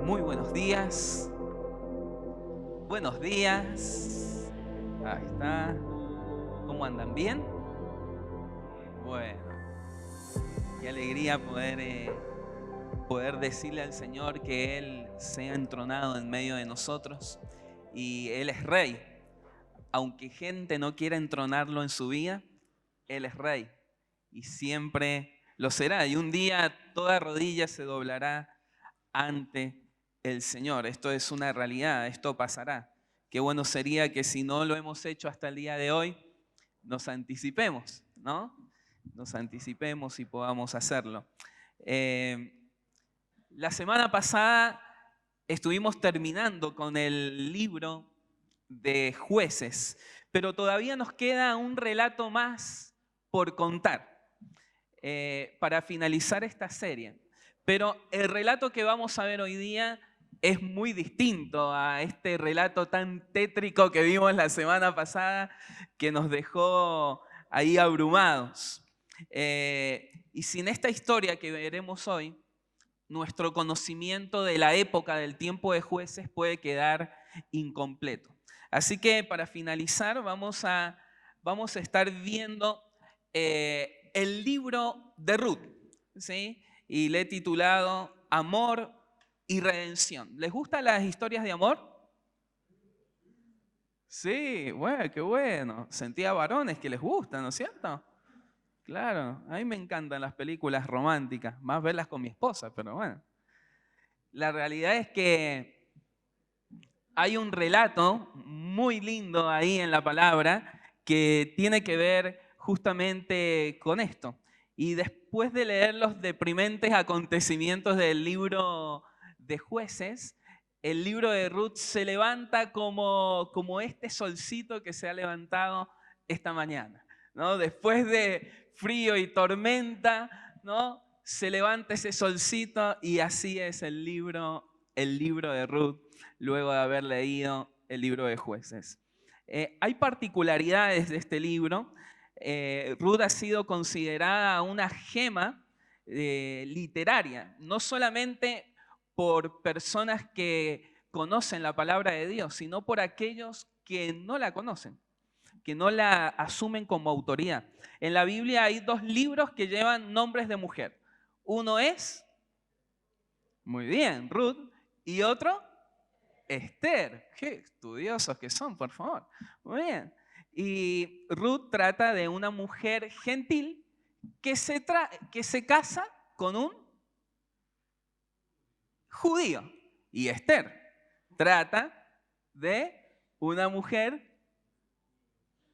Muy buenos días. Buenos días. Ahí está. ¿Cómo andan? ¿Bien? Bueno, qué alegría poder decirle al Señor que Él sea entronado en medio de nosotros y Él es Rey. Aunque gente no quiera entronarlo en su vida, Él es Rey y siempre lo será. Y un día toda rodilla se doblará ante el Señor. Esto es una realidad, esto pasará. Qué bueno sería que si no lo hemos hecho hasta el día de hoy, nos anticipemos, ¿no? Nos anticipemos y podamos hacerlo. La semana pasada estuvimos terminando con el libro de Jueces, pero todavía nos queda un relato más por contar para finalizar esta serie. Pero el relato que vamos a ver hoy día es muy distinto a este relato tan tétrico que vimos la semana pasada que nos dejó ahí abrumados. Y sin esta historia que veremos hoy, nuestro conocimiento de la época del tiempo de Jueces puede quedar incompleto. Así que para finalizar vamos a estar viendo el libro de Ruth, ¿sí? Y le he titulado Amor y Redención. ¿Les gustan las historias de amor? Sí, bueno, qué bueno. Sentía varones que les gustan, ¿no es cierto? Claro, a mí me encantan las películas románticas, más verlas con mi esposa, pero bueno. La realidad es que hay un relato muy lindo ahí en la palabra que tiene que ver justamente con esto. Y después de leer los deprimentes acontecimientos del libro de Jueces, el libro de Ruth se levanta como este solcito que se ha levantado esta mañana, ¿no? Después de frío y tormenta, ¿no? Se levanta ese solcito y así es el libro de Ruth luego de haber leído el libro de Jueces. Hay particularidades de este libro. Ruth ha sido considerada una gema literaria, no solamente por personas que conocen la palabra de Dios, sino por aquellos que no la conocen, que no la asumen como autoridad. En la Biblia hay dos libros que llevan nombres de mujer. Uno es, muy bien, Ruth, y otro, Esther. Qué estudiosos que son, por favor. Muy bien. Y Ruth trata de una mujer gentil que se casa con un judío. Y Esther trata de una mujer,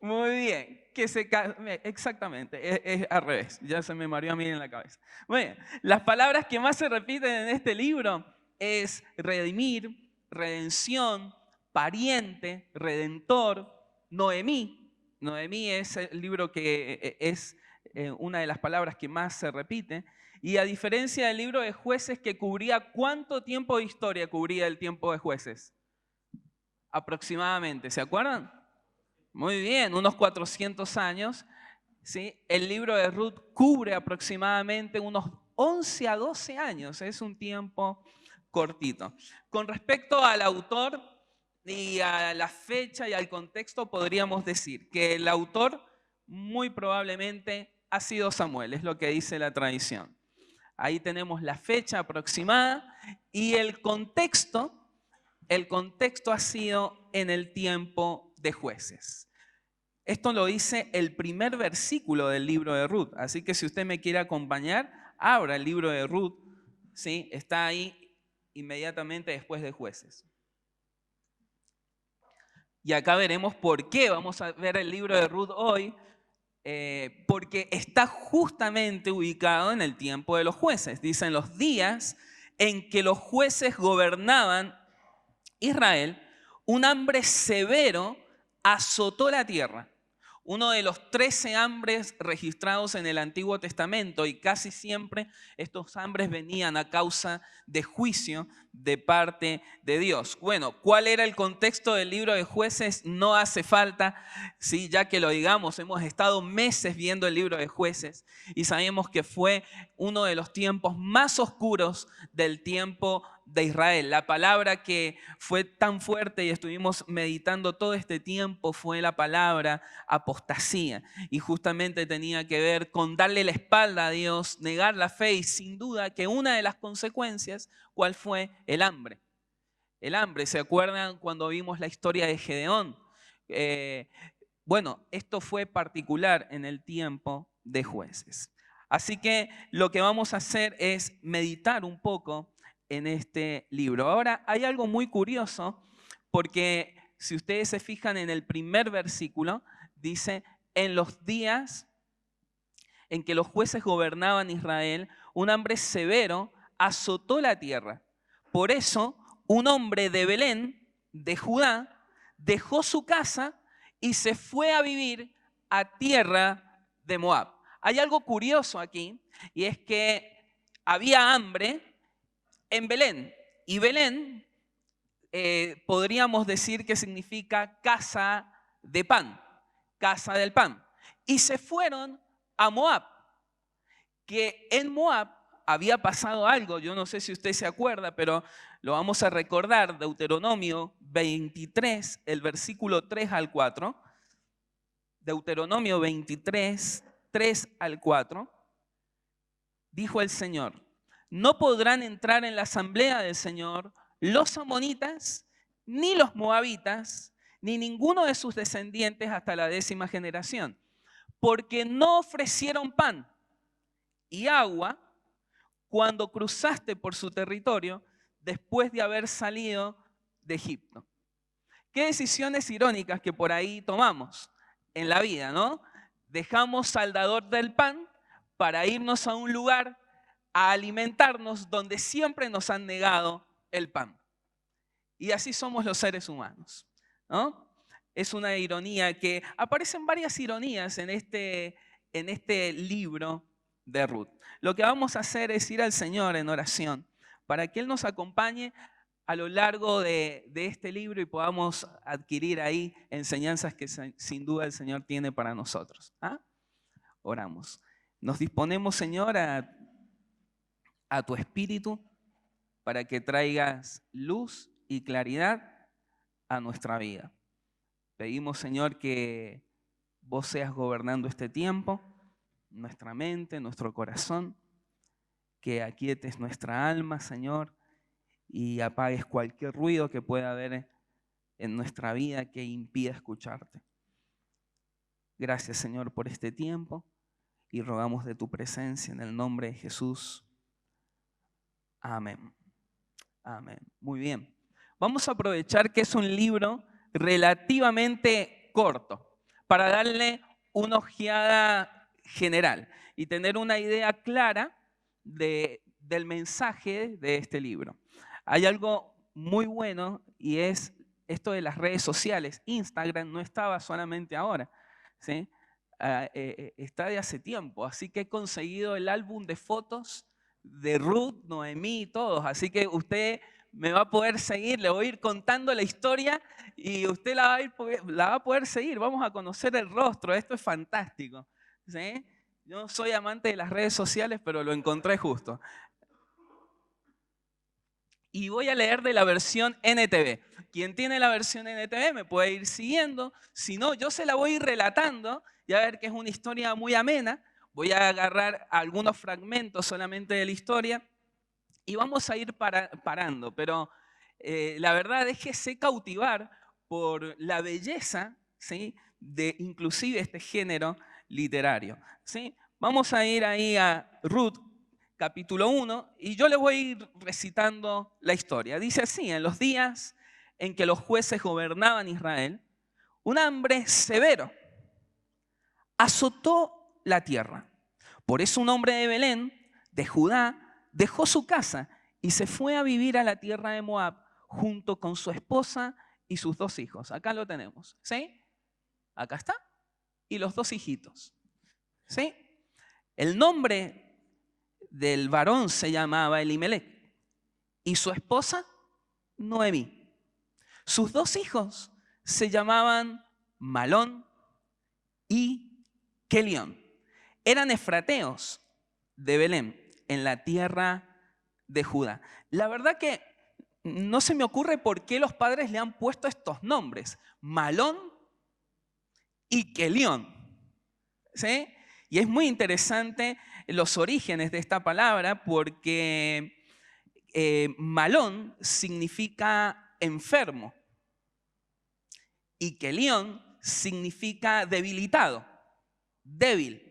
muy bien, que se casa, exactamente, es al revés, ya se me mareó a mí en la cabeza. Muy bien, las palabras que más se repiten en este libro es redimir, redención, pariente, redentor, Noemí. Noemí es el libro que es una de las palabras que más se repite. Y a diferencia del libro de Jueces que cubría, ¿cuánto tiempo de historia cubría el tiempo de Jueces? Aproximadamente, ¿se acuerdan? Muy bien, unos 400 años. ¿Sí? El libro de Ruth cubre aproximadamente unos 11 a 12 años. Es un tiempo cortito. Con respecto al autor y a la fecha y al contexto, podríamos decir que el autor muy probablemente ha sido Samuel, es lo que dice la tradición. Ahí tenemos la fecha aproximada y el contexto ha sido en el tiempo de Jueces. Esto lo dice el primer versículo del libro de Ruth. Así que si usted me quiere acompañar, abra el libro de Ruth. ¿Sí? Está ahí inmediatamente después de Jueces. Y acá veremos por qué vamos a ver el libro de Ruth hoy. Porque está justamente ubicado en el tiempo de los jueces. Dicen los días en que los jueces gobernaban Israel, un hambre severo azotó la tierra. uno de los 13 hambres registrados en el Antiguo Testamento, y casi siempre estos hambres venían a causa de juicio de parte de Dios. Bueno, ¿cuál era el contexto del libro de Jueces? No hace falta, ¿sí? Ya que lo digamos, hemos estado meses viendo el libro de Jueces y sabemos que fue uno de los tiempos más oscuros del tiempo de Israel. La palabra que fue tan fuerte y estuvimos meditando todo este tiempo fue la palabra apostasía, y justamente tenía que ver con darle la espalda a Dios, negar la fe, y sin duda que una de las consecuencias, ¿cuál fue? El hambre. El hambre, ¿se acuerdan cuando vimos la historia de Gedeón? Bueno, esto fue particular en el tiempo de Jueces. Así que lo que vamos a hacer es meditar un poco en este libro. Ahora, hay algo muy curioso, porque si ustedes se fijan en el primer versículo, dice: en los días en que los jueces gobernaban Israel, un hambre severo azotó la tierra. Por eso, un hombre de Belén, de Judá, dejó su casa y se fue a vivir a tierra de Moab. Hay algo curioso aquí, y es que había hambre en Belén. Y Belén podríamos decir que significa casa de pan, casa del pan. Y se fueron a Moab, que en Moab había pasado algo. Yo no sé si usted se acuerda, pero lo vamos a recordar. Deuteronomio 23, el versículo 3 al 4. Deuteronomio 23, 3 al 4. Dijo el Señor: no podrán entrar en la asamblea del Señor los amonitas, ni los moabitas, ni ninguno de sus descendientes hasta la 10ª generación, porque no ofrecieron pan y agua cuando cruzaste por su territorio después de haber salido de Egipto. Qué decisiones irónicas que por ahí tomamos en la vida, ¿no? Dejamos al dador del pan para irnos a un lugar a alimentarnos donde siempre nos han negado el pan. Y así somos los seres humanos, ¿no? Es una ironía que aparecen varias ironías en este libro de Ruth. Lo que vamos a hacer es ir al Señor en oración para que Él nos acompañe a lo largo de este libro y podamos adquirir ahí enseñanzas que sin duda el Señor tiene para nosotros. ¿Ah? Oramos. Nos disponemos, Señor, a tu Espíritu para que traigas luz y claridad a nuestra vida. Pedimos, Señor, que vos seas gobernando este tiempo, nuestra mente, nuestro corazón, que aquietes nuestra alma, Señor, y apagues cualquier ruido que pueda haber en nuestra vida que impida escucharte. Gracias, Señor, por este tiempo y rogamos de tu presencia en el nombre de Jesús. Amén. Amén. Muy bien. Vamos a aprovechar que es un libro relativamente corto para darle una ojeada general y tener una idea clara del mensaje de este libro. Hay algo muy bueno y es esto de las redes sociales. Instagram no estaba solamente ahora, ¿sí? Está de hace tiempo, así que he conseguido el álbum de fotos de Ruth, Noemí y todos, así que usted me va a poder seguir, le voy a ir contando la historia y usted la va a poder seguir, vamos a conocer el rostro, esto es fantástico, ¿sí? Yo no soy amante de las redes sociales, pero lo encontré justo. Y voy a leer de la versión NTV. Quien tiene la versión NTV me puede ir siguiendo, si no, yo se la voy a ir relatando y a ver que es una historia muy amena. Voy a agarrar algunos fragmentos solamente de la historia y vamos a ir parando, pero la verdad, déjese cautivar por la belleza, ¿sí?, de inclusive este género literario, ¿sí? Vamos a ir ahí a Ruth, capítulo 1, y yo le voy a ir recitando la historia. Dice así: en los días en que los jueces gobernaban Israel, un hambre severo azotó la tierra. Por eso un hombre de Belén, de Judá, dejó su casa y se fue a vivir a la tierra de Moab junto con su esposa y sus 2 hijos. Acá lo tenemos, ¿sí? Acá está. y los 2 hijitos. ¿Sí? El nombre del varón se llamaba Elimelec y su esposa Noemí. Sus 2 hijos se llamaban Malón y Kelión. Eran efrateos de Belén, en la tierra de Judá. La verdad que no se me ocurre por qué los padres le han puesto estos nombres, Malón y Kelión. ¿Sí? Y es muy interesante los orígenes de esta palabra porque Malón significa enfermo y Kelión significa debilitado, débil.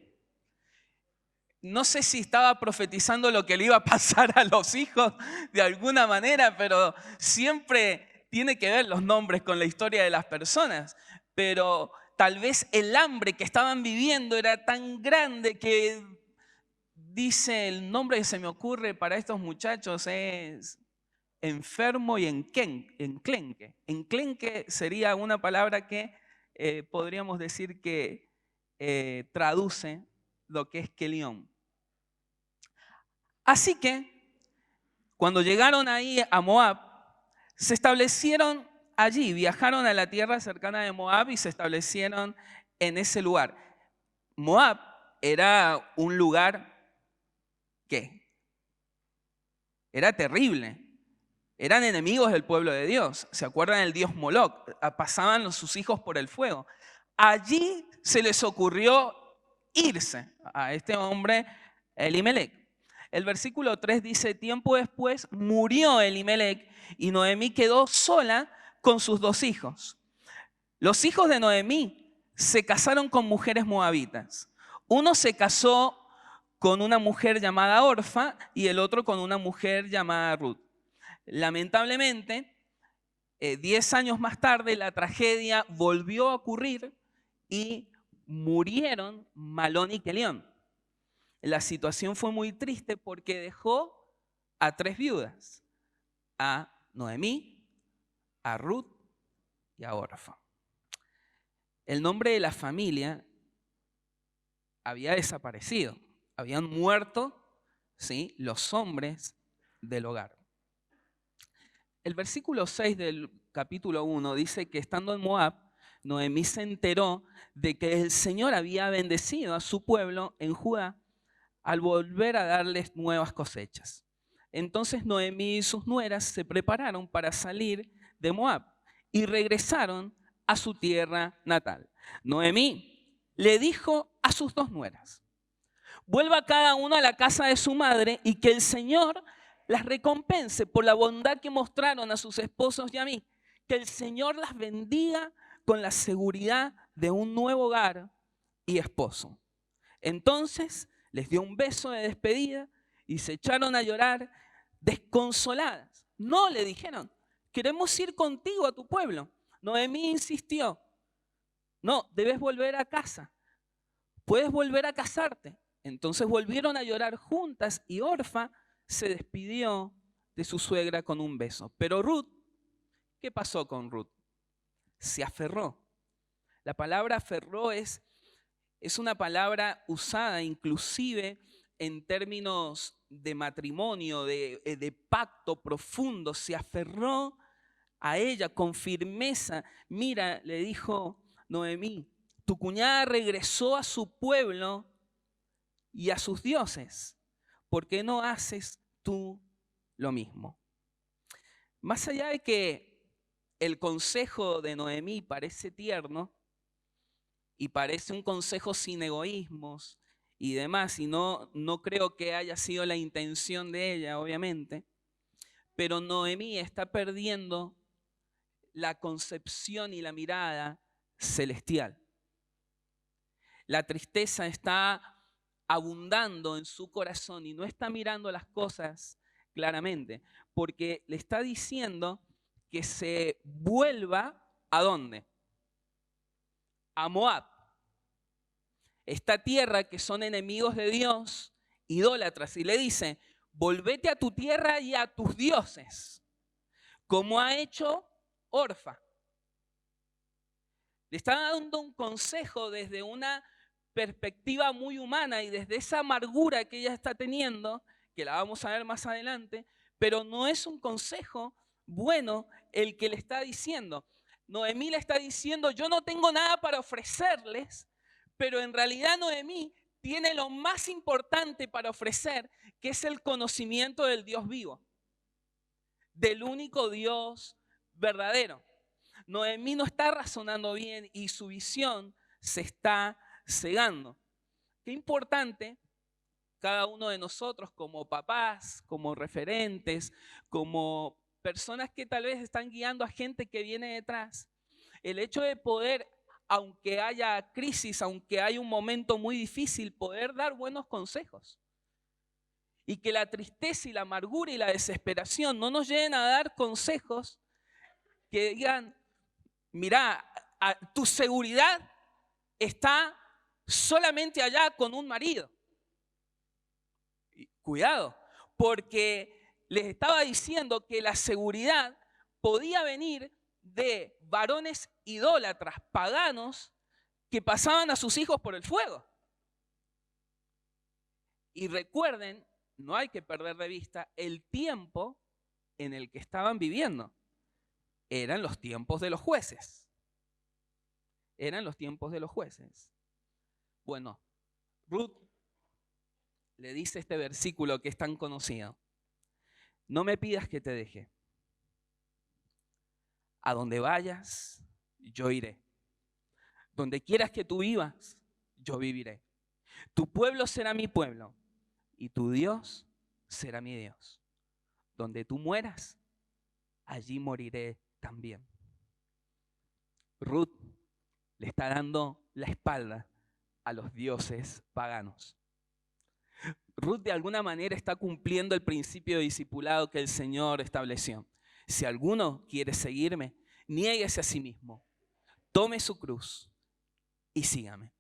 No sé si estaba profetizando lo que le iba a pasar a los hijos de alguna manera, pero siempre tiene que ver los nombres con la historia de las personas. Pero tal vez el hambre que estaban viviendo era tan grande que dice el nombre que se me ocurre para estos muchachos es enfermo y enclenque. Enclenque sería una palabra que podríamos decir que traduce lo que es Kelión. Así que cuando llegaron ahí a Moab, se establecieron allí, viajaron a la tierra cercana de Moab y se establecieron en ese lugar. Moab era un lugar que era terrible. Eran enemigos del pueblo de Dios. ¿Se acuerdan del dios Moloc? Pasaban sus hijos por el fuego. Allí se les ocurrió irse a este hombre Elimelec. El versículo 3 dice, tiempo después murió Elimelec y Noemí quedó sola con sus 2 hijos. Los hijos de Noemí se casaron con mujeres moabitas. Uno se casó con una mujer llamada Orfa y el otro con una mujer llamada Ruth. Lamentablemente, 10 años más tarde, la tragedia volvió a ocurrir y murieron Malón y Kelión. La situación fue muy triste porque dejó a 3 viudas, a Noemí, a Ruth y a Orfa. El nombre de la familia había desaparecido, habían muerto, ¿sí?, los hombres del hogar. El versículo 6 del capítulo 1 dice que estando en Moab, Noemí se enteró de que el Señor había bendecido a su pueblo en Judá al volver a darles nuevas cosechas. Entonces Noemí y sus nueras se prepararon para salir de Moab y regresaron a su tierra natal. Noemí le dijo a sus 2 nueras, vuelva cada uno a la casa de su madre y que el Señor las recompense por la bondad que mostraron a sus esposos y a mí. Que el Señor las bendiga con la seguridad de un nuevo hogar y esposo. Entonces les dio un beso de despedida y se echaron a llorar desconsoladas. No, le dijeron, queremos ir contigo a tu pueblo. Noemí insistió, no, debes volver a casa, puedes volver a casarte. Entonces volvieron a llorar juntas y Orfa se despidió de su suegra con un beso. Pero Ruth, ¿qué pasó con Ruth? Se aferró. La palabra aferró es una palabra usada inclusive en términos de matrimonio, de pacto profundo. Se aferró a ella con firmeza. Mira, le dijo Noemí, tu cuñada regresó a su pueblo y a sus dioses. ¿Por qué no haces tú lo mismo? Más allá de que el consejo de Noemí parece tierno y parece un consejo sin egoísmos y demás, y no creo que haya sido la intención de ella, obviamente, pero Noemí está perdiendo la concepción y la mirada celestial. La tristeza está abundando en su corazón y no está mirando las cosas claramente, porque le está diciendo que se vuelva ¿a dónde? A Moab. Esta tierra que son enemigos de Dios, idólatras, y le dice, volvete a tu tierra y a tus dioses, como ha hecho Orfa. Le está dando un consejo desde una perspectiva muy humana y desde esa amargura que ella está teniendo, que la vamos a ver más adelante, pero no es un consejo bueno el que le está diciendo. Noemí le está diciendo, yo no tengo nada para ofrecerles, pero en realidad Noemí tiene lo más importante para ofrecer, que es el conocimiento del Dios vivo, del único Dios verdadero. Noemí no está razonando bien y su visión se está cegando. Qué importante cada uno de nosotros como papás, como referentes, como personas que tal vez están guiando a gente que viene detrás. El hecho de poder, aunque haya crisis, aunque haya un momento muy difícil, poder dar buenos consejos. Y que la tristeza y la amargura y la desesperación no nos lleven a dar consejos que digan, mira, tu seguridad está solamente allá con un marido. Cuidado, porque les estaba diciendo que la seguridad podía venir de varones idólatras, paganos, que pasaban a sus hijos por el fuego. Y recuerden, no hay que perder de vista el tiempo en el que estaban viviendo. Eran los tiempos de los jueces. Eran los tiempos de los jueces. Bueno, Ruth le dice este versículo que es tan conocido. No me pidas que te deje. A donde vayas, yo iré. Donde quieras que tú vivas, yo viviré. Tu pueblo será mi pueblo y tu Dios será mi Dios. Donde tú mueras, allí moriré también. Ruth le está dando la espalda a los dioses paganos. Ruth de alguna manera está cumpliendo el principio de discipulado que el Señor estableció. Si alguno quiere seguirme, niéguese a sí mismo, tome su cruz y sígame.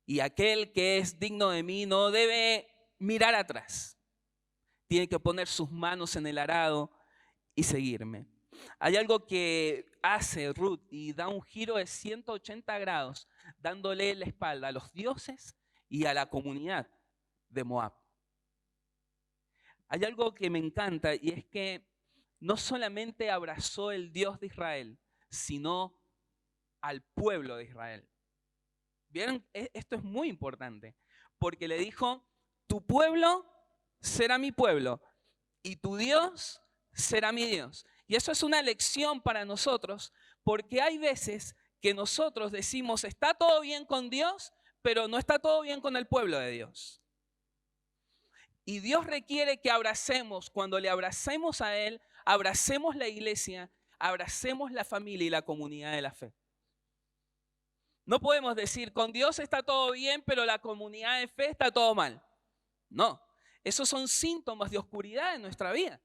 Y aquel que es digno de mí no debe mirar atrás. Tiene que poner sus manos en el arado y seguirme. Hay algo que hace Ruth y da un giro de 180 grados, dándole la espalda a los dioses y a la comunidad de Moab. Hay algo que me encanta y es que no solamente abrazó el Dios de Israel, sino al pueblo de Israel. ¿Vieron? Esto es muy importante, porque le dijo, tu pueblo será mi pueblo y tu Dios será mi Dios. Y eso es una lección para nosotros, porque hay veces que nosotros decimos, está todo bien con Dios, pero no está todo bien con el pueblo de Dios. Y Dios requiere que abracemos, cuando le abracemos a Él, abracemos la iglesia, abracemos la familia y la comunidad de la fe. No podemos decir, con Dios está todo bien, pero la comunidad de fe está todo mal. No, esos son síntomas de oscuridad en nuestra vida.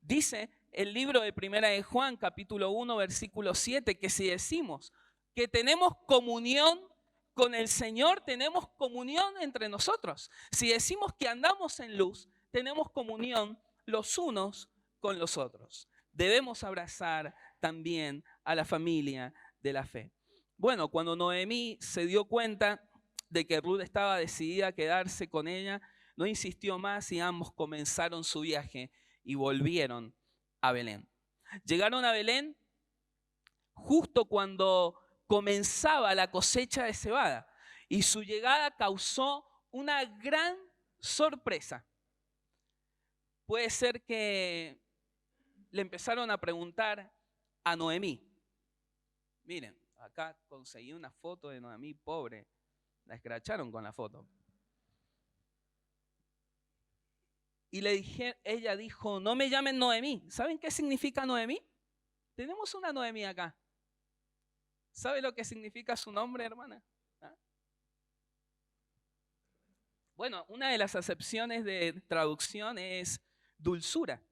Dice el libro de Primera de Juan, capítulo 1, versículo 7, que si decimos que tenemos comunión con el Señor, tenemos comunión entre nosotros. Si decimos que andamos en luz, tenemos comunión los unos con los otros. Debemos abrazar también a la familia de la fe. Bueno, cuando Noemí se dio cuenta de que Ruth estaba decidida a quedarse con ella, no insistió más y ambos comenzaron su viaje y volvieron a Belén. Llegaron a Belén justo cuando comenzaba la cosecha de cebada y su llegada causó una gran sorpresa. Puede ser que le empezaron a preguntar a Noemí. Miren, acá conseguí una foto de Noemí, pobre, la escracharon con la foto. Y ella dijo, no me llamen Noemí. ¿Saben qué significa Noemí? Tenemos una Noemí acá. ¿Sabe lo que significa su nombre, hermana? ¿Ah? Bueno, una de las acepciones de traducción es dulzura.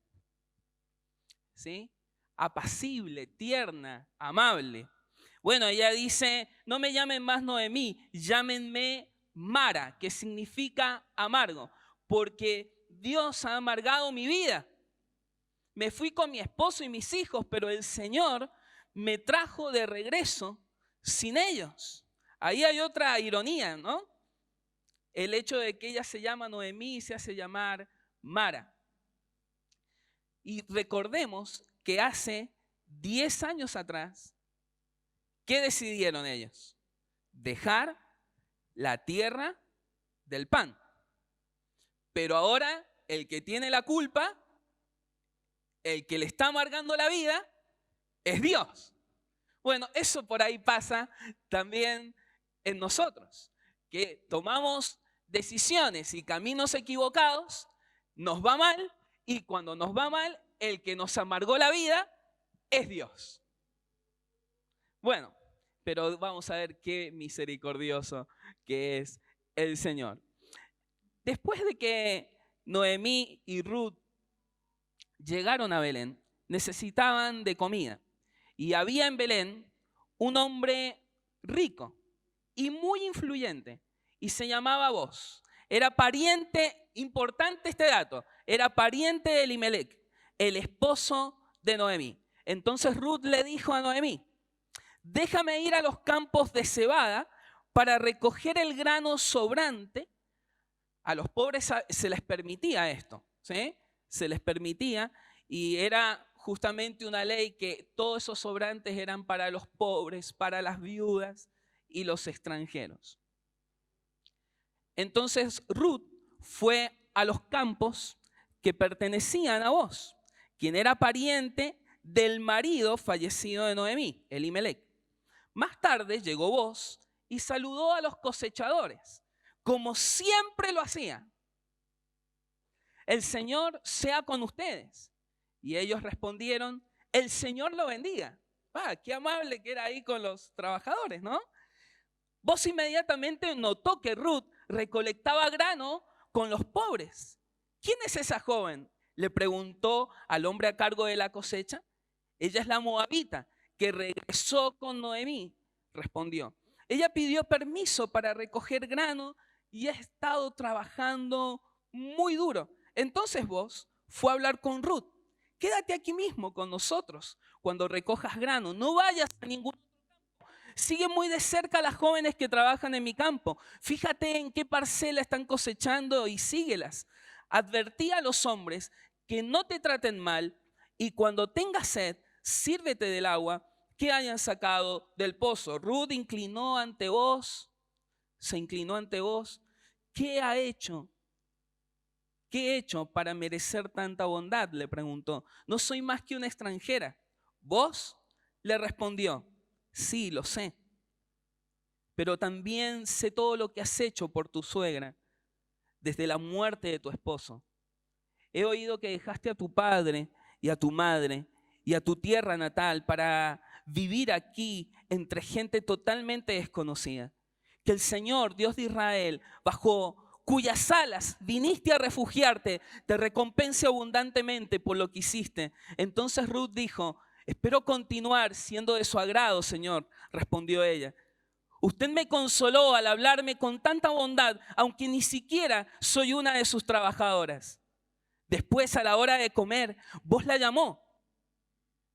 ¿Sí? Apacible, tierna, amable. Bueno, ella dice, no me llamen más Noemí, llámenme Mara, que significa amargo, porque Dios ha amargado mi vida. Me fui con mi esposo y mis hijos, pero el Señor me trajo de regreso sin ellos. Ahí hay otra ironía, ¿no? El hecho de que ella se llama Noemí y se hace llamar Mara. Y recordemos que hace 10 años atrás, ¿qué decidieron ellos? Dejar la tierra del pan. Pero ahora el que tiene la culpa, el que le está amargando la vida, es Dios. Bueno, eso por ahí pasa también en nosotros, que tomamos decisiones y caminos equivocados, nos va mal, y cuando nos va mal, el que nos amargó la vida es Dios. Bueno, pero vamos a ver qué misericordioso que es el Señor. Después de que Noemí y Ruth llegaron a Belén, necesitaban de comida. Y había en Belén un hombre rico y muy influyente, y se llamaba Boz. Era pariente, importante este dato, era pariente de Elimelec, el esposo de Noemí. Entonces Ruth le dijo a Noemí: déjame ir a los campos de cebada para recoger el grano sobrante. A los pobres se les permitía esto, ¿sí? Se les permitía, y era justamente una ley que todos esos sobrantes eran para los pobres, para las viudas y los extranjeros. Entonces Ruth fue a los campos que pertenecían a Boz, quien era pariente del marido fallecido de Noemí, Elimelec. Más tarde llegó Boz y saludó a los cosechadores, como siempre lo hacía. El Señor sea con ustedes. Y ellos respondieron: el Señor lo bendiga. Qué amable que era ahí con los trabajadores, ¿no? Boz inmediatamente notó que Ruth recolectaba grano con los pobres. ¿Quién es esa joven?, le preguntó al hombre a cargo de la cosecha. Ella es la moabita que regresó con Noemí, respondió. Ella pidió permiso para recoger grano y ha estado trabajando muy duro. Entonces Boz fue a hablar con Ruth. Quédate aquí mismo con nosotros cuando recojas grano, no vayas a ningún otro campo. Sigue muy de cerca a las jóvenes que trabajan en mi campo. Fíjate en qué parcela están cosechando y síguelas. Advertí a los hombres que no te traten mal, y cuando tengas sed, sírvete del agua que hayan sacado del pozo. Ruth se inclinó ante Boz. ¿Qué ha hecho? ¿Qué he hecho para merecer tanta bondad?, le preguntó. No soy más que una extranjera. Boz le respondió: sí, lo sé, pero también sé todo lo que has hecho por tu suegra desde la muerte de tu esposo. He oído que dejaste a tu padre y a tu madre y a tu tierra natal para vivir aquí entre gente totalmente desconocida. Que el Señor, Dios de Israel, bajo cuyas alas viniste a refugiarte, te recompense abundantemente por lo que hiciste. Entonces Ruth dijo: espero continuar siendo de su agrado, Señor. Respondió ella: usted me consoló al hablarme con tanta bondad, aunque ni siquiera soy una de sus trabajadoras. Después, a la hora de comer, Boz la llamó.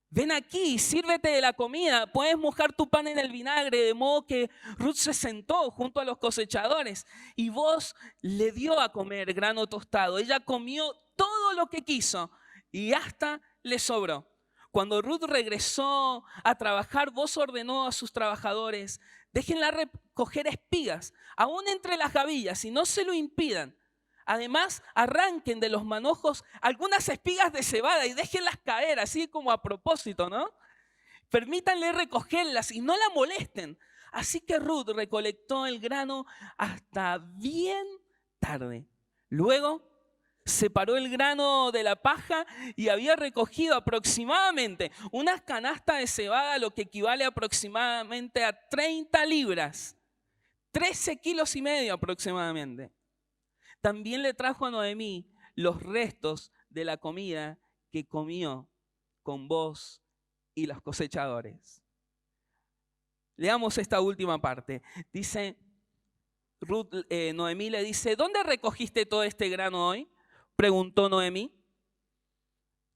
Ven aquí, sírvete de la comida, puedes mojar tu pan en el vinagre. De modo que Ruth se sentó junto a los cosechadores y Boz le dio a comer grano tostado. Ella comió todo lo que quiso y hasta le sobró. Cuando Ruth regresó a trabajar, Boz ordenó a sus trabajadores: déjenla recoger espigas, aún entre las gavillas, y no se lo impidan. Además, arranquen de los manojos algunas espigas de cebada y déjenlas caer, así como a propósito, ¿no? Permítanle recogerlas y no la molesten. Así que Ruth recolectó el grano hasta bien tarde. Luego separó el grano de la paja y había recogido aproximadamente una canasta de cebada, lo que equivale aproximadamente a 30 libras, 13 kilos y medio aproximadamente. También le trajo a Noemí los restos de la comida que comió con Boz y los cosechadores. Leamos esta última parte. Dice, Noemí le dice: ¿dónde recogiste todo este grano hoy?, preguntó Noemí.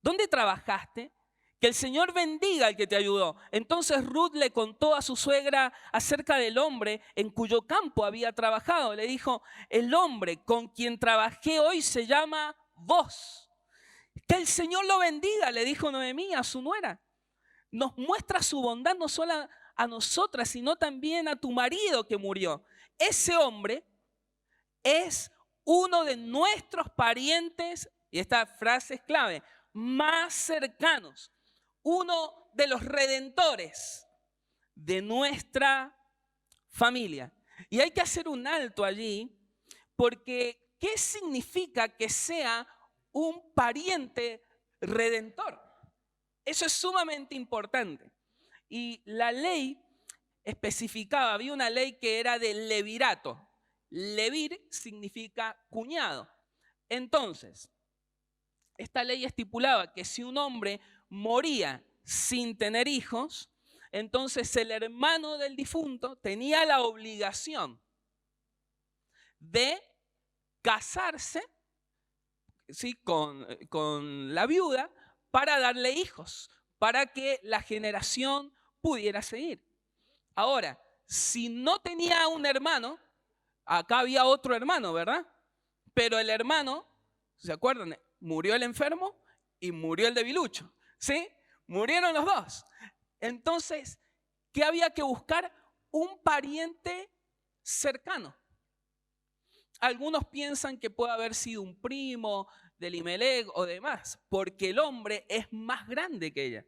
¿Dónde trabajaste? Que el Señor bendiga al que te ayudó. Entonces Ruth le contó a su suegra acerca del hombre en cuyo campo había trabajado. Le dijo, el hombre con quien trabajé hoy se llama Vos. Que el Señor lo bendiga, le dijo Noemí a su nuera. Nos muestra su bondad no solo a nosotras, sino también a tu marido que murió. Ese hombre es uno de nuestros parientes, y esta frase es clave, más cercanos. Uno de los redentores de nuestra familia. Y hay que hacer un alto allí, porque ¿qué significa que sea un pariente redentor? Eso es sumamente importante. Y la ley especificaba, había una ley que era del levirato. Levir significa cuñado. Entonces, esta ley estipulaba que si un hombre moría sin tener hijos, entonces el hermano del difunto tenía la obligación de casarse, ¿sí?, con la viuda para darle hijos, para que la generación pudiera seguir. Ahora, si no tenía un hermano, acá había otro hermano, ¿verdad? Pero el hermano, ¿se acuerdan? Murió el enfermo y murió el debilucho, ¿sí? Murieron los dos. Entonces, ¿qué había que buscar? Un pariente cercano. Algunos piensan que puede haber sido un primo de Elimelec o demás, porque el hombre es más grande que ella.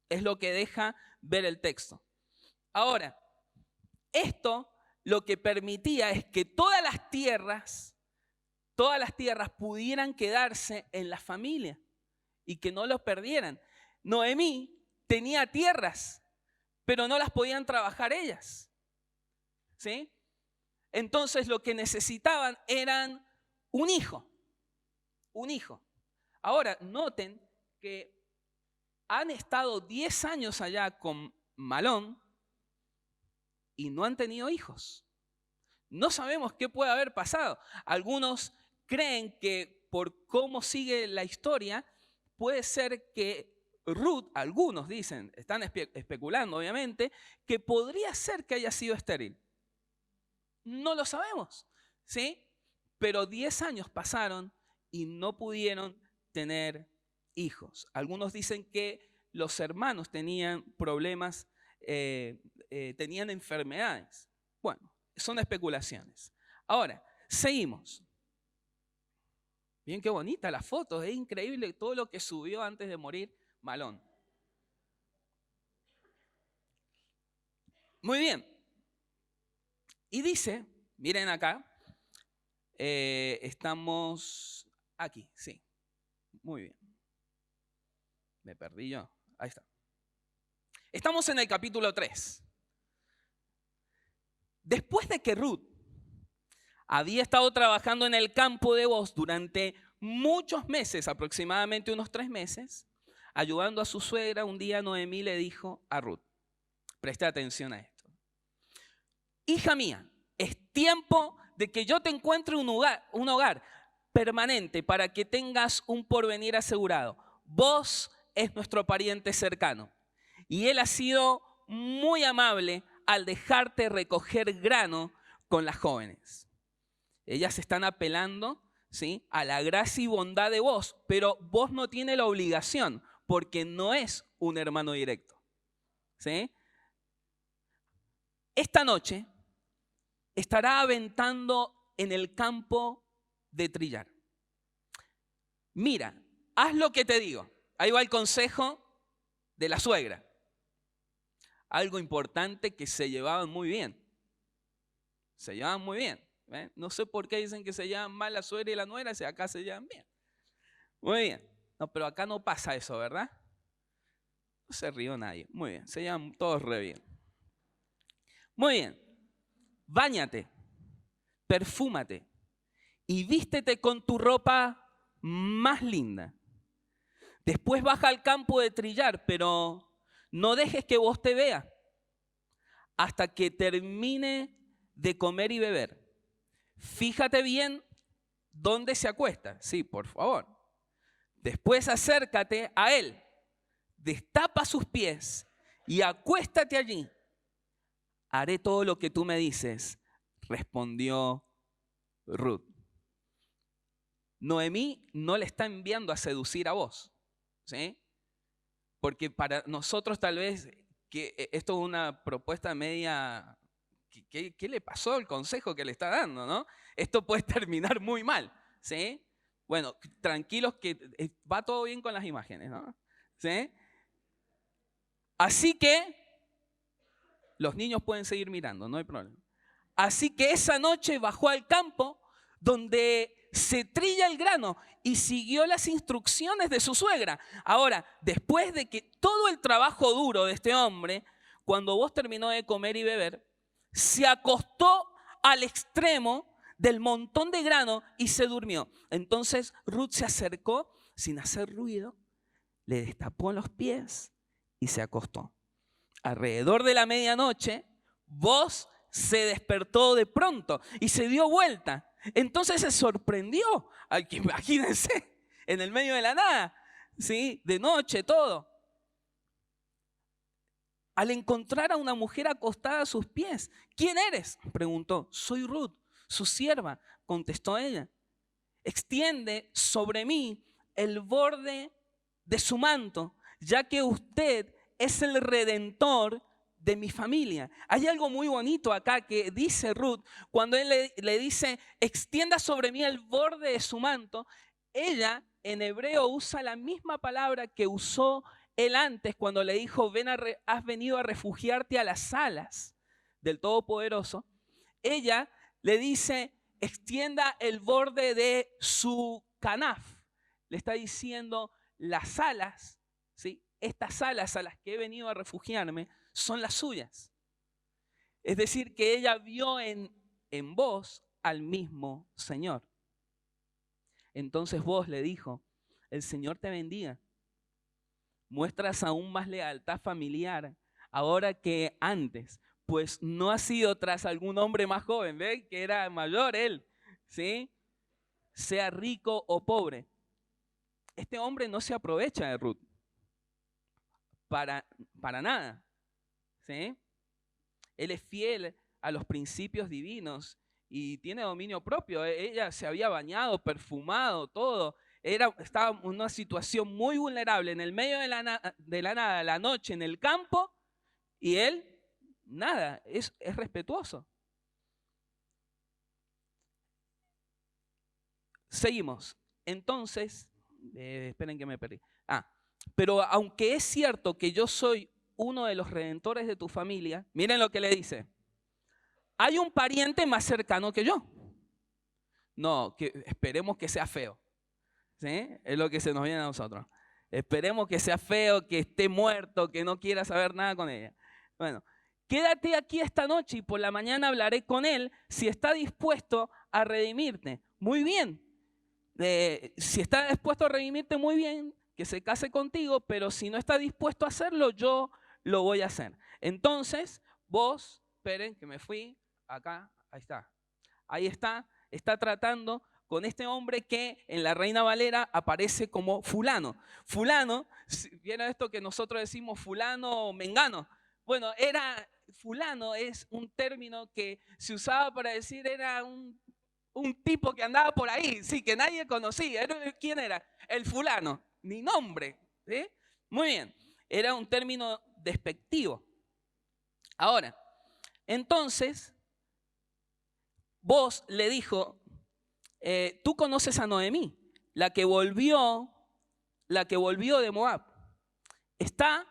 Es lo que deja ver el texto. Ahora, esto lo que permitía es que todas las tierras pudieran quedarse en la familia y que no los perdieran. Noemí tenía tierras, pero no las podían trabajar ellas, ¿sí? Entonces lo que necesitaban eran un hijo. Ahora, noten que han estado 10 años allá con Malón y no han tenido hijos. No sabemos qué puede haber pasado. Algunos creen que por cómo sigue la historia, puede ser que Ruth, algunos dicen, están especulando obviamente, que podría ser que haya sido estéril. No lo sabemos, ¿sí? Pero 10 años pasaron y no pudieron tener hijos. Algunos dicen que los hermanos tenían problemas, tenían enfermedades. Bueno, son especulaciones. Ahora, seguimos. Bien, qué bonita la foto, es increíble todo lo que subió antes de morir Malón. Muy bien. Y dice, miren acá, estamos aquí, sí. Muy bien. Me perdí yo. Ahí está. Estamos en el capítulo 3. Después de que Ruth había estado trabajando en el campo de Booz durante muchos meses, aproximadamente unos 3 meses, ayudando a su suegra, un día Noemí le dijo a Ruth, preste atención a esto: hija mía, es tiempo de que yo te encuentre un hogar permanente para que tengas un porvenir asegurado. Vos es nuestro pariente cercano y él ha sido muy amable al dejarte recoger grano con las jóvenes. Ellas están apelando, ¿sí?, a la gracia y bondad de vos, pero vos no tienes la obligación porque no es un hermano directo, ¿sí? Esta noche estará aventando en el campo de trillar. Mira, haz lo que te digo. Ahí va el consejo de la suegra. Algo importante, que se llevaban muy bien. Se llevaban muy bien. ¿Eh? No sé por qué dicen que se llevan mal la suegra y la nuera, si acá se llevan bien. Muy bien. No, pero acá no pasa eso, ¿verdad? No se rió nadie. Muy bien. Se llevan todos re bien. Muy bien. Báñate, perfúmate y vístete con tu ropa más linda. Después baja al campo de trillar, pero no dejes que vos te vea hasta que termine de comer y beber. Fíjate bien dónde se acuesta. Sí, por favor. Después acércate a él destapa sus pies y acuéstate allí. Haré todo lo que tú me dices, respondió Ruth. Noemí no le está enviando a seducir a vos, ¿sí? Porque para nosotros tal vez que esto es una propuesta media, ¿qué le pasó el consejo que le está dando, no? Esto puede terminar muy mal, ¿sí? Bueno, tranquilos que va todo bien con las imágenes, ¿no? ¿Sí? Así que los niños pueden seguir mirando, no hay problema. Así que esa noche bajó al campo donde se trilla el grano y siguió las instrucciones de su suegra. Ahora, después de que todo el trabajo duro de este hombre, cuando vos terminó de comer y beber, se acostó al extremo del montón de grano y se durmió. Entonces Ruth se acercó sin hacer ruido, le destapó los pies y se acostó. Alrededor de la medianoche, Boaz se despertó de pronto y se dio vuelta. Entonces se sorprendió. Imagínense, en el medio de la nada, ¿sí? De noche, todo. Al encontrar a una mujer acostada a sus pies. ¿Quién eres?, preguntó. Soy Ruth, su sierva, contestó ella. Extiende sobre mí el borde de su manto, ya que usted es el redentor de mi familia. Hay algo muy bonito acá que dice Ruth, cuando él le dice, extienda sobre mí el borde de su manto. Ella en hebreo usa la misma palabra que usó él antes cuando le dijo, has venido a refugiarte a las alas del Todopoderoso. Ella le dice, extienda el borde de su canaf. Le está diciendo, las alas, ¿sí? Estas alas a las que he venido a refugiarme son las suyas. Es decir, que ella vio en vos al mismo Señor. Entonces vos le dijo, el Señor te bendiga. Muestras aún más lealtad familiar ahora que antes, pues no ha sido tras algún hombre más joven, ¿ven? Que era mayor él, ¿sí? Sea rico o pobre. Este hombre no se aprovecha de Ruth. Para nada, ¿sí? Él es fiel a los principios divinos y tiene dominio propio. Ella se había bañado, perfumado, todo. Estaba en una situación muy vulnerable, en el medio de la nada, la noche, en el campo, y él, nada, es respetuoso. Seguimos. Entonces, esperen que me perdí. Pero aunque es cierto que yo soy uno de los redentores de tu familia, miren lo que le dice. Hay un pariente más cercano que yo. No, que esperemos que sea feo. ¿Sí? Es lo que se nos viene a nosotros. Esperemos que sea feo, que esté muerto, que no quiera saber nada con ella. Bueno, quédate aquí esta noche y por la mañana hablaré con él si está dispuesto a redimirte. Muy bien. Si está dispuesto a redimirte, muy bien, que se case contigo, pero si no está dispuesto a hacerlo, yo lo voy a hacer. Entonces, vos, esperen que me fui, acá, ahí está tratando con este hombre que en la Reina Valera aparece como fulano. Fulano, ¿vieron esto que nosotros decimos fulano o mengano? Bueno, fulano es un término que se usaba para decir era un tipo que andaba por ahí, sí, que nadie conocía. ¿Quién era? El fulano, ni nombre, ¿sí? Muy bien, era un término despectivo. Ahora, entonces, vos le dijo, tú conoces a Noemí, la que volvió de Moab. Está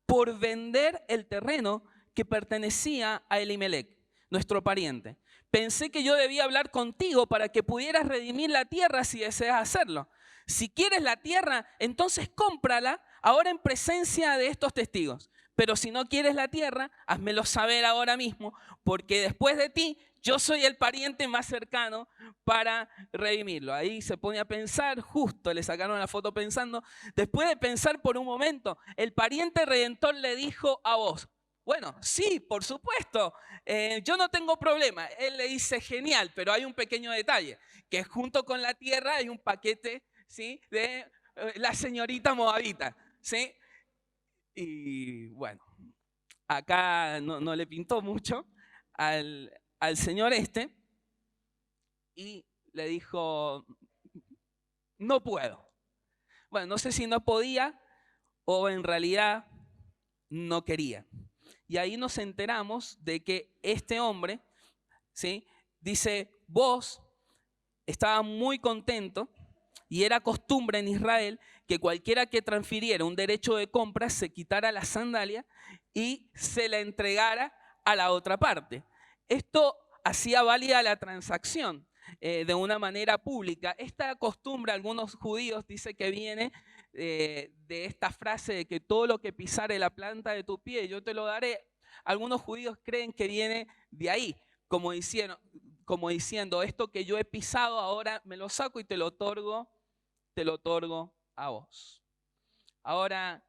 por vender el terreno que pertenecía a Elimelec, nuestro pariente. Pensé que yo debía hablar contigo para que pudieras redimir la tierra si deseas hacerlo. Si quieres la tierra, entonces cómprala ahora en presencia de estos testigos. Pero si no quieres la tierra, házmelo saber ahora mismo, porque después de ti, yo soy el pariente más cercano para redimirlo. Ahí se pone a pensar, justo le sacaron la foto pensando. Después de pensar por un momento, el pariente redentor le dijo a vos, bueno, sí, por supuesto, yo no tengo problema. Él le dice, genial, pero hay un pequeño detalle, que junto con la tierra hay un paquete, ¿sí? De la señorita moabita, ¿sí? Y bueno, acá no le pintó mucho al señor este y le dijo, no puedo. Bueno, no sé si no podía o en realidad no quería. Y ahí nos enteramos de que este hombre, ¿sí?, dice, vos estaba muy contento y era costumbre en Israel que cualquiera que transfiriera un derecho de compra se quitara la sandalia y se la entregara a la otra parte. Esto hacía válida la transacción de una manera pública. Esta costumbre, algunos judíos dicen que viene de esta frase de que todo lo que pisare la planta de tu pie, yo te lo daré. Algunos judíos creen que viene de ahí, como diciendo, esto que yo he pisado ahora me lo saco y te lo otorgo a vos. Ahora,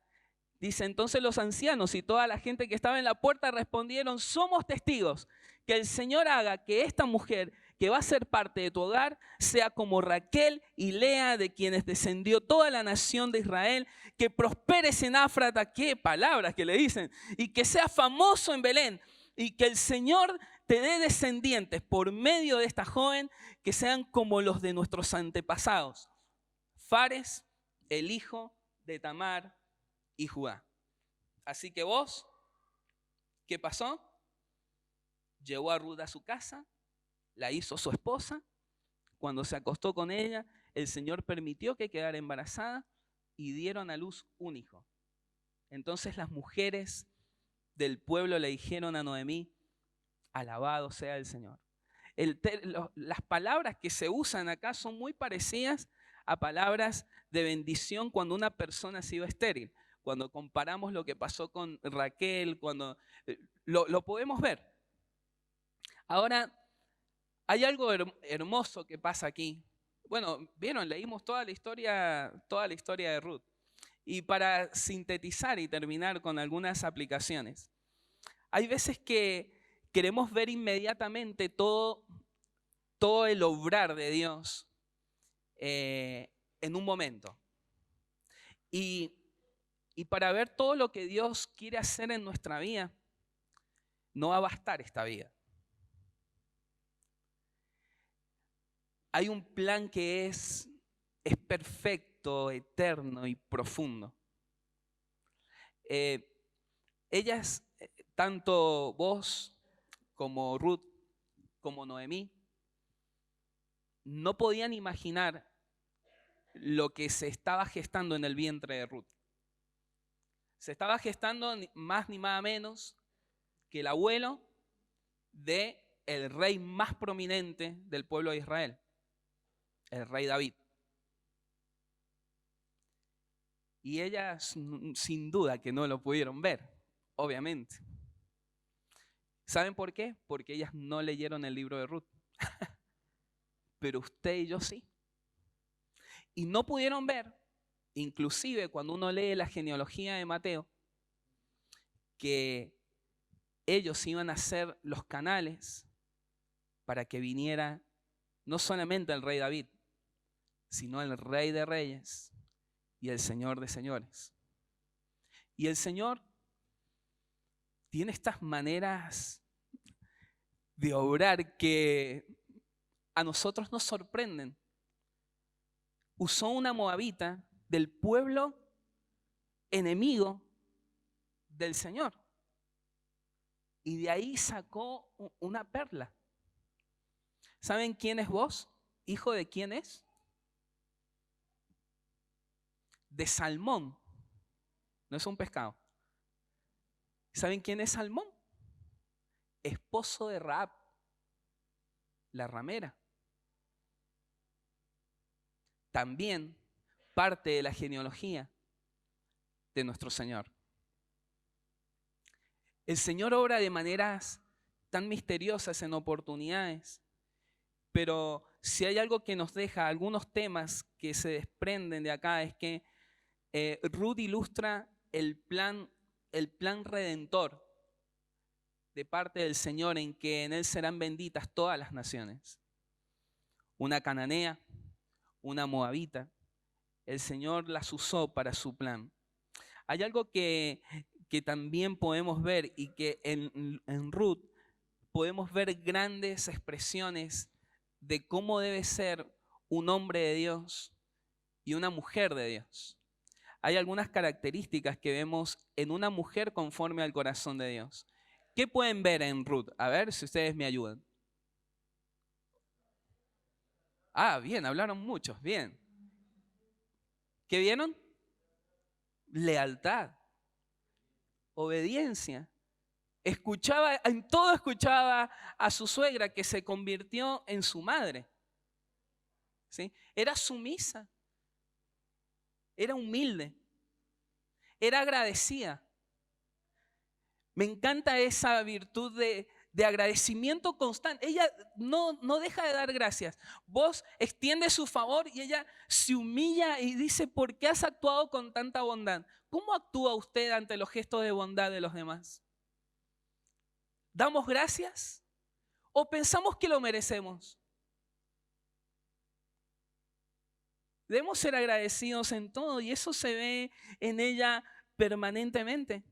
dice, entonces los ancianos y toda la gente que estaba en la puerta respondieron, somos testigos que el Señor haga que esta mujer que va a ser parte de tu hogar sea como Raquel y Lea, de quienes descendió toda la nación de Israel, que prosperes en Áfrata, qué palabras que le dicen, y que sea famoso en Belén, y que el Señor te dé descendientes por medio de esta joven que sean como los de nuestros antepasados, Fares, el hijo de Tamar y Judá. Así que vos, ¿qué pasó? Llevó a Ruth a su casa, la hizo su esposa. Cuando se acostó con ella, el Señor permitió que quedara embarazada y dieron a luz un hijo. Entonces las mujeres del pueblo le dijeron a Noemí, alabado sea el Señor. Las palabras que se usan acá son muy parecidas a palabras de bendición cuando una persona ha sido estéril. Cuando comparamos lo que pasó con Raquel, cuando lo podemos ver. Ahora, hay algo hermoso que pasa aquí. Bueno, vieron, leímos toda la historia de Ruth. Y para sintetizar y terminar con algunas aplicaciones, hay veces que queremos ver inmediatamente todo el obrar de Dios en un momento. Y para ver todo lo que Dios quiere hacer en nuestra vida, no va a bastar esta vida. Hay un plan que es perfecto, eterno y profundo. Ellas, tanto vos como Ruth, como Noemí, no podían imaginar lo que se estaba gestando en el vientre de Ruth. Se estaba gestando más ni más menos que el abuelo del rey más prominente del pueblo de Israel, el rey David. Y ellas sin duda que no lo pudieron ver, obviamente. ¿Saben por qué? Porque ellas no leyeron el libro de Ruth. Pero usted y yo sí. Y no pudieron ver, inclusive cuando uno lee la genealogía de Mateo, que ellos iban a ser los canales para que viniera no solamente el rey David, sino el rey de reyes y el señor de señores. Y el Señor tiene estas maneras de obrar que a nosotros nos sorprenden. Usó una moabita del pueblo enemigo del Señor. Y de ahí sacó una perla. ¿Saben quién es vos? ¿Hijo de quién es? De Salmón. No es un pescado. ¿Saben quién es Salmón? Esposo de Rahab, la ramera. También parte de la genealogía de nuestro Señor. El Señor obra de maneras tan misteriosas en oportunidades, pero si hay algo que nos deja, algunos temas que se desprenden de acá, es que Ruth ilustra el plan redentor de parte del Señor, en que en Él serán benditas todas las naciones. Una cananea, una moabita, el Señor las usó para su plan. Hay algo que también podemos ver y que en Ruth podemos ver grandes expresiones de cómo debe ser un hombre de Dios y una mujer de Dios. Hay algunas características que vemos en una mujer conforme al corazón de Dios. ¿Qué pueden ver en Ruth? A ver si ustedes me ayudan. Ah, bien, hablaron muchos, bien. ¿Qué vieron? Lealtad, obediencia. Escuchaba, en todo escuchaba a su suegra, que se convirtió en su madre. ¿Sí? Era sumisa, era humilde, era agradecida. Me encanta esa virtud de agradecimiento constante. Ella no deja de dar gracias. Vos extiende su favor y ella se humilla y dice: ¿por qué has actuado con tanta bondad? ¿Cómo actúa usted ante los gestos de bondad de los demás? ¿Damos gracias o pensamos que lo merecemos? Debemos ser agradecidos en todo, y eso se ve en ella permanentemente.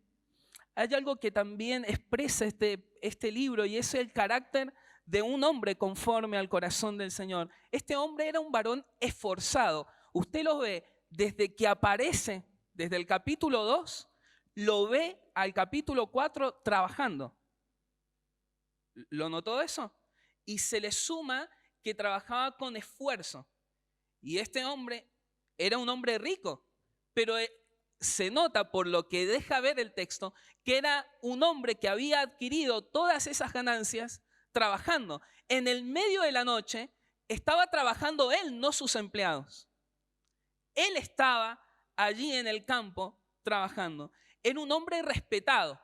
Hay algo que también expresa este libro, y es el carácter de un hombre conforme al corazón del Señor. Este hombre era un varón esforzado. Usted lo ve desde que aparece, desde el capítulo 2, lo ve al capítulo 4 trabajando. ¿Lo notó eso? Y se le suma que trabajaba con esfuerzo. Y este hombre era un hombre rico, pero se nota por lo que deja ver el texto que era un hombre que había adquirido todas esas ganancias trabajando. En el medio de la noche estaba trabajando él, no sus empleados. Él estaba allí en el campo trabajando. Era un hombre respetado.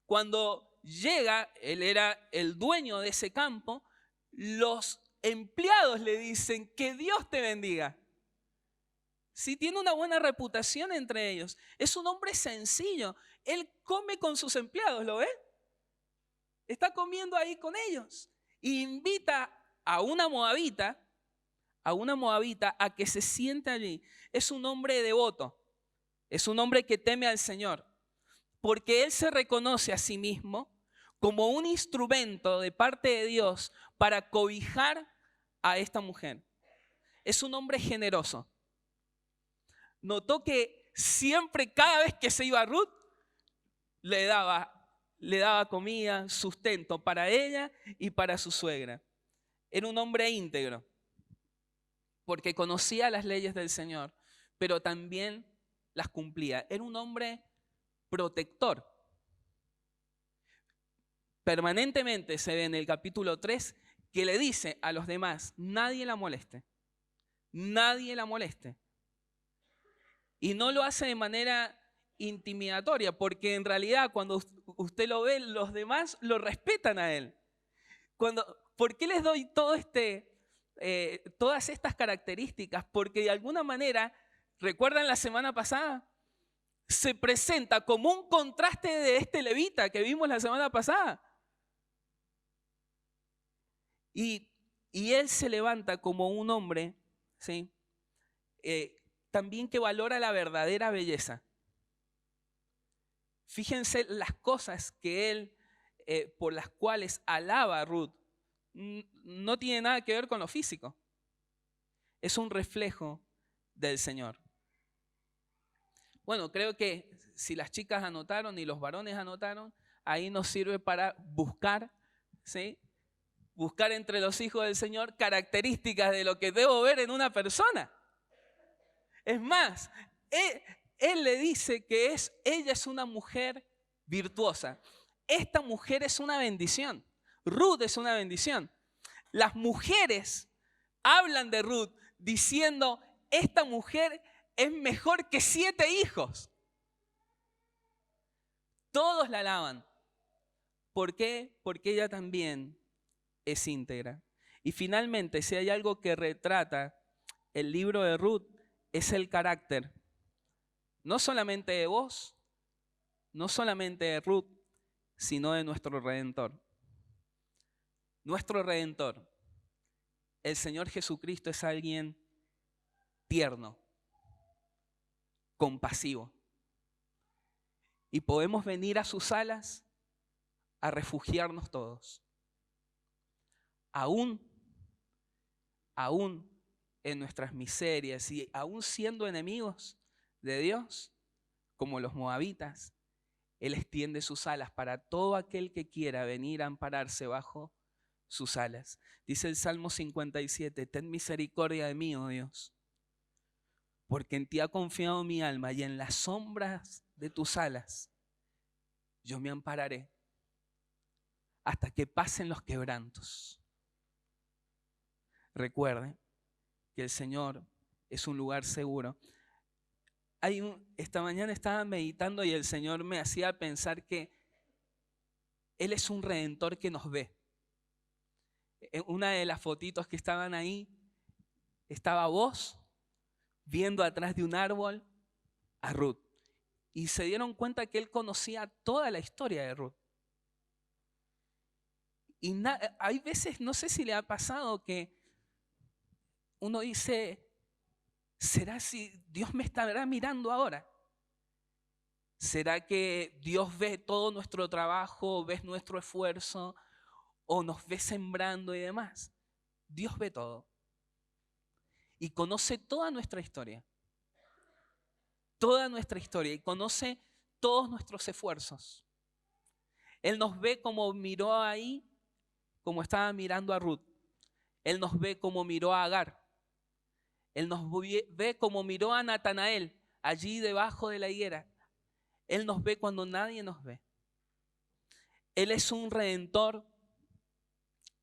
Cuando llega, él era el dueño de ese campo, los empleados le dicen: que Dios te bendiga. Sí, tiene una buena reputación entre ellos. Es un hombre sencillo. Él come con sus empleados, ¿lo ve? Está comiendo ahí con ellos. Y invita a una moabita a que se siente allí. Es un hombre devoto. Es un hombre que teme al Señor. Porque él se reconoce a sí mismo como un instrumento de parte de Dios para cobijar a esta mujer. Es un hombre generoso. Notó que siempre, cada vez que se iba Ruth, le daba comida, sustento para ella y para su suegra. Era un hombre íntegro, porque conocía las leyes del Señor, pero también las cumplía. Era un hombre protector. Permanentemente se ve en el capítulo 3 que le dice a los demás: nadie la moleste, nadie la moleste. Y no lo hace de manera intimidatoria, porque en realidad cuando usted lo ve, los demás lo respetan a él. ¿Por qué les doy todas estas características? Porque de alguna manera, ¿recuerdan la semana pasada? Se presenta como un contraste de este levita que vimos la semana pasada. Y él se levanta como un hombre, ¿sí? También que valora la verdadera belleza. Fíjense las cosas que él, por las cuales alaba a Ruth, no tiene nada que ver con lo físico. Es un reflejo del Señor. Bueno, creo que si las chicas anotaron y los varones anotaron, ahí nos sirve para buscar, ¿sí? Buscar entre los hijos del Señor características de lo que debo ver en una persona. Es más, él le dice que ella es una mujer virtuosa. Esta mujer es una bendición. Ruth es una bendición. Las mujeres hablan de Ruth diciendo: esta mujer es mejor que 7 hijos. Todos la alaban. ¿Por qué? Porque ella también es íntegra. Y finalmente, si hay algo que retrata el libro de Ruth, es el carácter, no solamente de vos, no solamente de Ruth, sino de nuestro Redentor. Nuestro Redentor, el Señor Jesucristo, es alguien tierno, compasivo. y podemos venir a sus alas a refugiarnos todos. Aún en nuestras miserias y aún siendo enemigos de Dios, como los moabitas, Él extiende sus alas para todo aquel que quiera venir a ampararse bajo sus alas. Dice el Salmo 57, ten misericordia de mí, oh Dios, porque en ti ha confiado mi alma y en las sombras de tus alas yo me ampararé hasta que pasen los quebrantos. Recuerden que el Señor es un lugar seguro. Esta mañana estaba meditando y el Señor me hacía pensar que Él es un redentor que nos ve. En una de las fotitos que estaban ahí, estaba vos viendo atrás de un árbol a Ruth. Y se dieron cuenta que Él conocía toda la historia de Ruth. Y hay veces, no sé si le ha pasado, que uno dice, ¿será si Dios me estará mirando ahora? ¿Será que Dios ve todo nuestro trabajo, ve nuestro esfuerzo o nos ve sembrando y demás? Dios ve todo y conoce toda nuestra historia y conoce todos nuestros esfuerzos. Él nos ve como miró ahí, como estaba mirando a Ruth. Él nos ve como miró a Agar. Él nos ve como miró a Natanael, allí debajo de la higuera. Él nos ve cuando nadie nos ve. Él es un redentor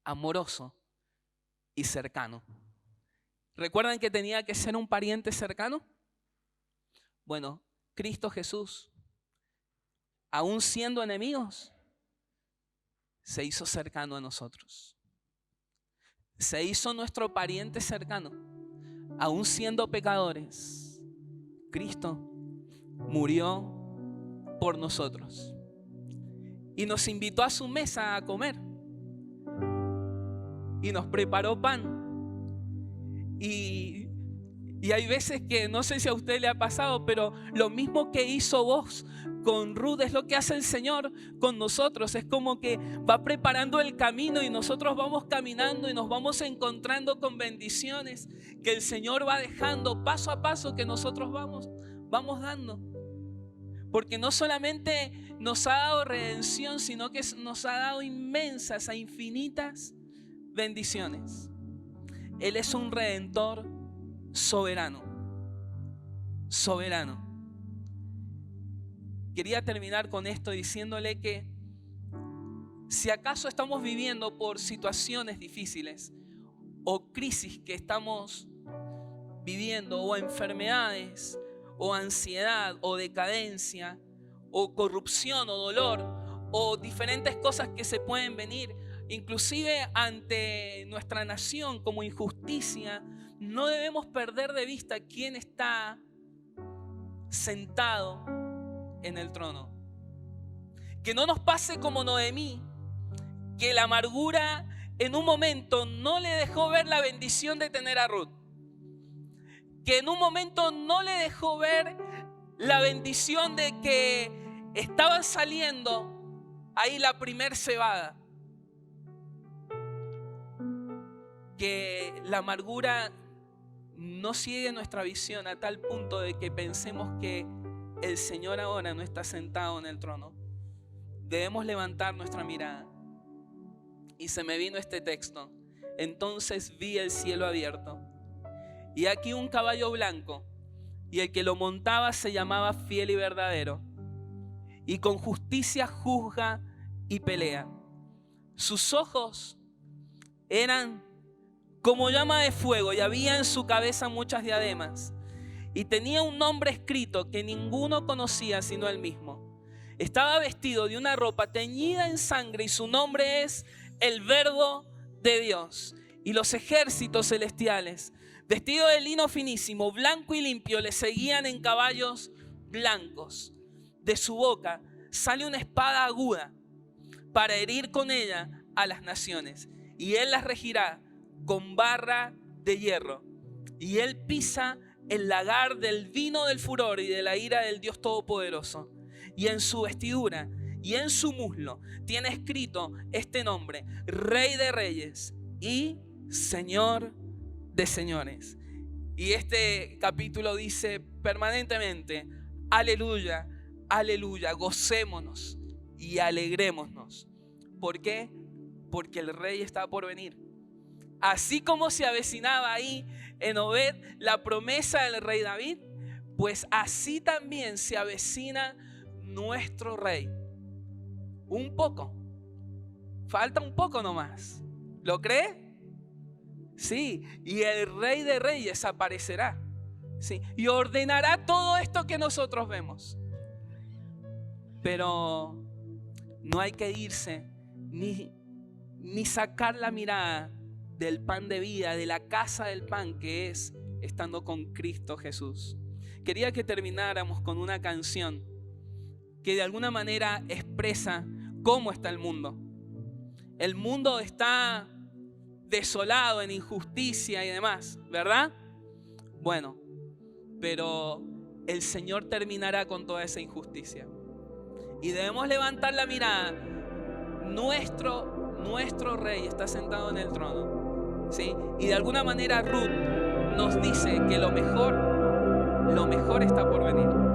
amoroso y cercano. ¿Recuerdan que tenía que ser un pariente cercano? Bueno, Cristo Jesús, aún siendo enemigos, se hizo cercano a nosotros. Se hizo nuestro pariente cercano. Aún siendo pecadores, Cristo murió por nosotros y nos invitó a su mesa a comer y nos preparó pan. Y hay veces que no sé si a usted le ha pasado, pero lo mismo que hizo vos con Ruth es lo que hace el Señor con nosotros. Es como que va preparando el camino y nosotros vamos caminando y nos vamos encontrando con bendiciones que el Señor va dejando paso a paso, que nosotros vamos dando. Porque no solamente nos ha dado redención, sino que nos ha dado inmensas e infinitas bendiciones. Él es un redentor soberano. Soberano. Quería terminar con esto diciéndole que si acaso estamos viviendo por situaciones difíciles o crisis que estamos viviendo, o enfermedades, o ansiedad, o decadencia, o corrupción, o dolor, o diferentes cosas que se pueden venir, inclusive ante nuestra nación como injusticia, no debemos perder de vista quién está sentado en el trono. Que no nos pase como Noemí, que la amargura en un momento no le dejó ver la bendición de tener a Ruth. Que en un momento no le dejó ver la bendición de que estaba saliendo ahí la primer cebada. Que la amargura no ciegue nuestra visión a tal punto de que pensemos que el Señor ahora no está sentado en el trono. Debemos levantar nuestra mirada. Y se me vino este texto. Entonces vi el cielo abierto y aquí un caballo blanco, y el que lo montaba se llamaba Fiel y Verdadero, y con justicia juzga y pelea. Sus ojos eran como llama de fuego y había en su cabeza muchas diademas, y tenía un nombre escrito que ninguno conocía sino él mismo. Estaba vestido de una ropa teñida en sangre y su nombre es el Verbo de Dios. Y los ejércitos celestiales, vestidos de lino finísimo, blanco y limpio, le seguían en caballos blancos. De su boca sale una espada aguda para herir con ella a las naciones. Y él las regirá con barra de hierro. Y él pisa el lagar del vino del furor y de la ira del Dios Todopoderoso. y en su vestidura y en su muslo tiene escrito este nombre: Rey de Reyes y Señor de Señores. Y este capítulo dice permanentemente: aleluya, aleluya, gocémonos y alegrémonos. ¿Por qué? Porque el Rey está por venir. Así como se avecinaba ahí en Obed la promesa del rey David, pues así también se avecina nuestro Rey. Un poco. Falta un poco nomás. ¿Lo cree? Sí. Y el Rey de Reyes aparecerá. Sí. Y ordenará todo esto que nosotros vemos. Pero no hay que irse ni sacar la mirada del pan de vida, de la casa del pan que es estando con Cristo Jesús. Quería que termináramos con una canción que de alguna manera expresa cómo está el mundo. El mundo está desolado en injusticia y demás, ¿verdad? Bueno, pero el Señor terminará con toda esa injusticia. Y debemos levantar la mirada. Nuestro Rey está sentado en el trono, ¿sí? Y de alguna manera Ruth nos dice que lo mejor está por venir.